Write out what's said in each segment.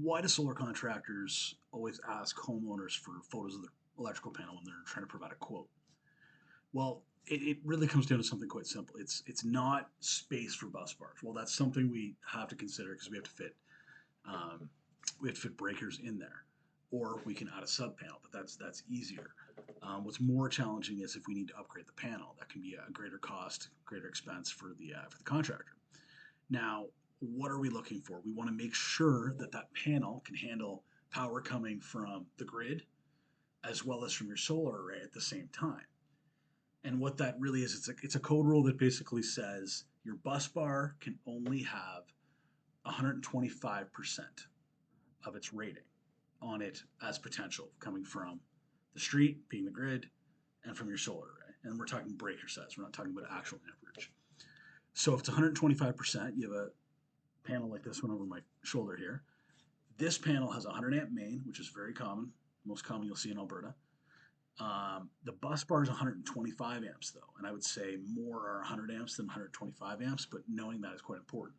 Why do solar contractors always ask homeowners for photos of their electrical panel when they're trying to provide a quote? Well, it really comes down to something quite simple. It's not space for bus bars. Well, that's something we have to consider because um, we have to fit breakers in there, or we can add a sub panel, but that's easier. What's more challenging is if we need to upgrade the panel. That can be a greater cost, greater expense for the contractor. Now, what are we looking for? We want to make sure that that panel can handle power coming from the grid as well as from your solar array at the same time. And what that really is, it's a code rule that basically says your bus bar can only have 125% of its rating on it as potential coming from the street, being the grid, and from your solar array. And we're talking breaker size, we're not talking about actual amperage. So if it's 125%, you have a panel like this one over my shoulder here. This panel has a 100 amp main, which is very common, most common you'll see in Alberta. The bus bar is 125 amps though, and I would say more are 100 amps than 125 amps, but knowing that is quite important.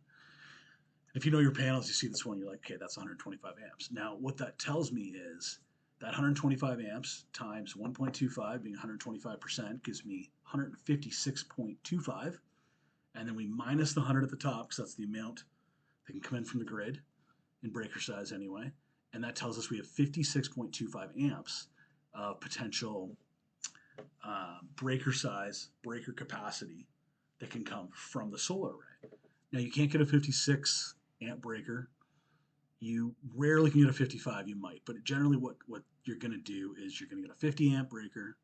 If you know your panels, you see this one, you're like, okay, that's 125 amps. Now, what that tells me is that 125 amps times 1.25 being 125% gives me 156.25, and then we minus the 100 at the top because that's the amount that can come in from the grid in breaker size anyway, and that tells us we have 56.25 amps of potential breaker size, breaker capacity that can come from the solar array. Now you can't get a 56 amp breaker. You rarely can get a 55, you might, but generally what you're going to do is you're going to get a 50 amp breaker,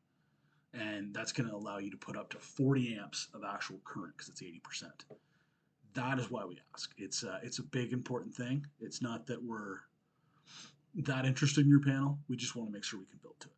and that's going to allow you to put up to 40 amps of actual current because it's 80%. That is why we ask. It's a big important thing. It's not that we're that interested in your panel. We just want to make sure we can build to it.